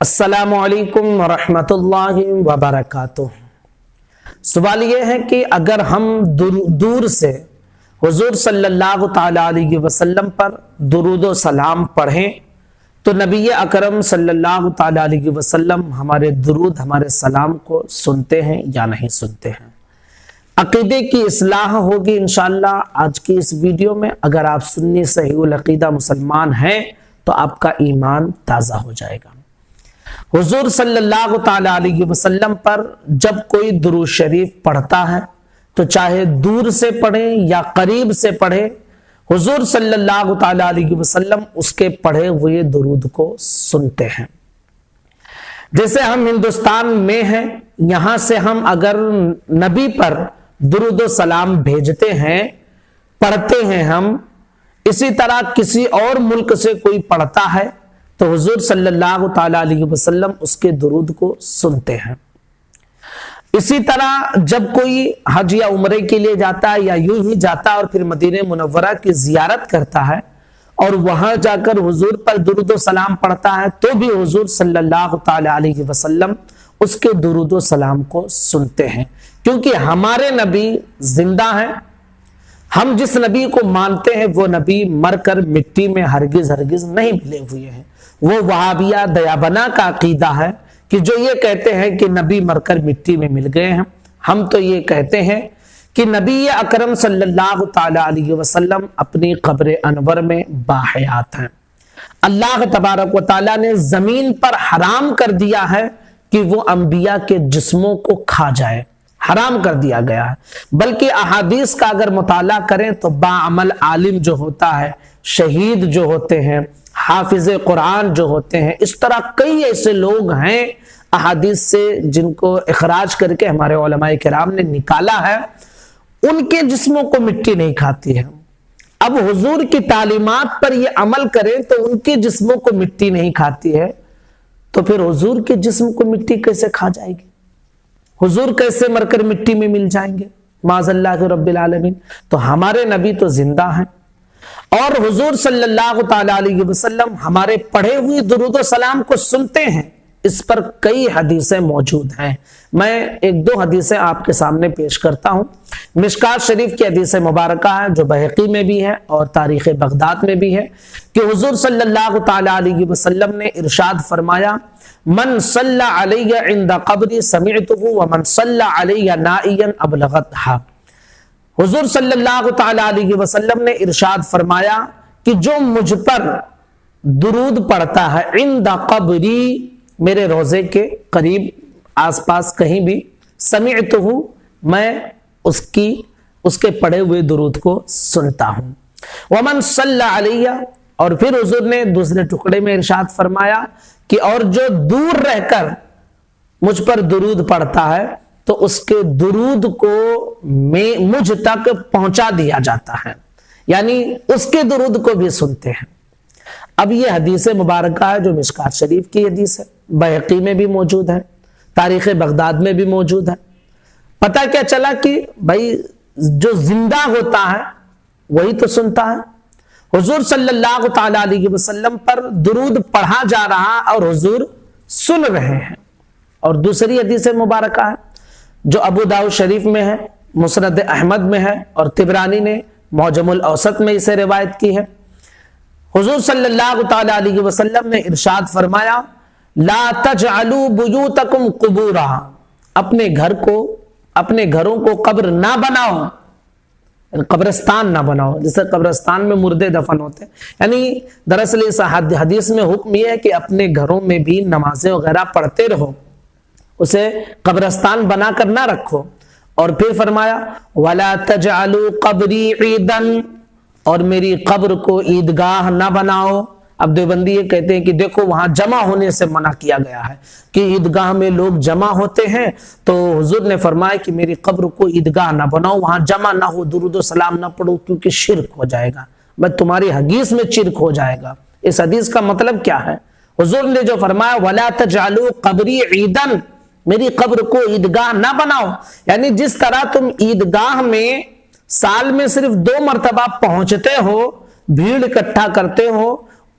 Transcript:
السلام علیکم ورحمۃ اللہ وبرکاتہ۔ سوال یہ ہے کہ اگر ہم دور سے حضور صلی اللہ تعالی علیہ وسلم پر درود و سلام پڑھیں تو نبی اکرم صلی اللہ تعالی علیہ وسلم ہمارے درود ہمارے سلام کو سنتے ہیں یا نہیں سنتے ہیں؟ عقیدے کی اصلاح ہوگی انشاءاللہ آج کی اس ویڈیو میں۔ اگر آپ سنی صحیح العقیدہ مسلمان ہیں تو آپ کا ایمان تازہ ہو جائے گا۔ حضور صلی اللہ تعالی علیہ وسلم پر جب کوئی درود شریف پڑھتا ہے تو چاہے دور سے پڑھے یا قریب سے پڑھے، حضور صلی اللہ تعالی علیہ وسلم اس کے پڑھے ہوئے درود کو سنتے ہیں۔ جیسے ہم ہندوستان میں ہیں، یہاں سے ہم اگر نبی پر درود و سلام بھیجتے ہیں، پڑھتے ہیں ہم، اسی طرح کسی اور ملک سے کوئی پڑھتا ہے تو حضور صلی اللہ تعالی علیہ وسلم اس کے درود کو سنتے ہیں۔ اسی طرح جب کوئی حج یا عمرے کے لیے جاتا ہے یا یوں ہی جاتا ہے اور پھر مدینہ منورہ کی زیارت کرتا ہے اور وہاں جا کر حضور پر درود و سلام پڑھتا ہے تو بھی حضور صلی اللہ تعالی علیہ وسلم اس کے درود و سلام کو سنتے ہیں، کیونکہ ہمارے نبی زندہ ہیں۔ ہم جس نبی کو مانتے ہیں وہ نبی مر کر مٹی میں ہرگز نہیں ملے ہوئے ہیں۔ وہ وہابیہ دیابنا کا عقیدہ ہے کہ جو یہ کہتے ہیں کہ نبی مر کر مٹی میں مل گئے ہیں۔ ہم تو یہ کہتے ہیں کہ نبی اکرم صلی اللہ تعالی علیہ وسلم اپنی قبر انور میں باحیات ہیں۔ اللہ تبارک و تعالی نے زمین پر حرام کر دیا ہے کہ وہ انبیاء کے جسموں کو کھا جائے، حرام کر دیا گیا ہے۔ بلکہ احادیث کا اگر مطالعہ کریں تو باعمل عالم جو ہوتا ہے، شہید جو ہوتے ہیں، حافظ قرآن جو ہوتے ہیں، اس طرح کئی ایسے لوگ ہیں احادیث سے جن کو اخراج کر کے ہمارے علماء کرام نے نکالا ہے، ان کے جسموں کو مٹی نہیں کھاتی ہے۔ اب حضور کی تعلیمات پر یہ عمل کریں تو ان کے جسموں کو مٹی نہیں کھاتی ہے، تو پھر حضور کے جسم کو مٹی کیسے کھا جائے گی؟ حضور کیسے مر کر مٹی میں مل جائیں گے؟ معاذ اللہ رب العالمین۔ تو ہمارے نبی تو زندہ ہیں اور حضور صلی اللہ تعالی علیہ وسلم ہمارے پڑھے ہوئے درود و سلام کو سنتے ہیں۔ اس پر کئی حدیثیں موجود ہیں، میں ایک دو حدیثیں آپ کے سامنے پیش کرتا ہوں۔ مشکات شریف کی حدیث مبارکہ ہے جو بہقی میں بھی ہے اور تاریخ بغداد میں بھی ہے کہ حضور صلی اللہ تعالی علیہ وسلم نے ارشاد فرمایا، من صلی علی عند قبری سمعتہ ومن صلی علی نائیا ابلغتھا۔ حضور صلی اللہ تعالی علیہ وسلم نے ارشاد فرمایا کہ جو مجھ پر درود پڑھتا ہے عند قبری، میرے روزے کے قریب آس پاس کہیں بھی، سمعتہ، میں اس کے پڑھے ہوئے درود کو سنتا ہوں۔ ومن صلی علی، اور پھر حضور نے دوسرے ٹکڑے میں ارشاد فرمایا کہ اور جو دور رہ کر مجھ پر درود پڑھتا ہے تو اس کے درود کو مجھ تک پہنچا دیا جاتا ہے، یعنی اس کے درود کو بھی سنتے ہیں۔ اب یہ حدیث مبارکہ ہے جو مشکات شریف کی حدیث ہے، بہقی میں بھی موجود ہے، تاریخ بغداد میں بھی موجود ہے۔ پتہ کیا چلا کہ بھائی جو زندہ ہوتا ہے وہی تو سنتا ہے۔ حضور صلی اللہ تعالی علیہ وسلم پر درود پڑھا جا رہا اور حضور سن رہے ہیں۔ اور دوسری حدیث مبارکہ ہے جو ابو داؤد شریف میں ہے، مسند احمد میں ہے اور طبرانی نے معجم الاوسط میں اسے روایت کی ہے۔ حضور صلی اللہ تعالی علیہ وسلم نے ارشاد فرمایا، لا تجعلوا بیوتکم قبورا، اپنے گھروں کو قبر نہ بناؤ، قبرستان نہ بناؤ، جیسے قبرستان میں مردے دفن ہوتے ہیں۔ یعنی دراصل اس حدیث میں حکم یہ ہے کہ اپنے گھروں میں بھی نمازیں وغیرہ پڑھتے رہو، اسے قبرستان بنا کر نہ رکھو۔ اور پھر فرمایا وَلَا تَجْعَلُوا قَبْرِي عِيدًا، اور میری قبر کو عیدگاہ نہ بناؤ۔ اب دیوبندی یہ کہتے ہیں کہ دیکھو وہاں جمع ہونے سے منع کیا گیا ہے کہ عیدگاہ میں لوگ جمع ہوتے ہیں، تو حضور نے فرمایا کہ میری قبر کو عیدگاہ نہ بناؤ، وہاں جمع نہ ہو، درود و سلام نہ پڑھو، کیونکہ شرک ہو جائے گا، بس تمہاری حدیث میں شرک ہو جائے گا۔ اس حدیث کا مطلب کیا ہے؟ حضور نے جو فرمایا وَلَا تَجْعَلُوا قَبْرِي عِيدًا، میری قبر کو عیدگاہ نہ بناؤ، یعنی جس طرح تم عیدگاہ میں سال میں صرف 2 مرتبہ پہنچتے ہو، بھیڑ اکٹھا کرتے ہو،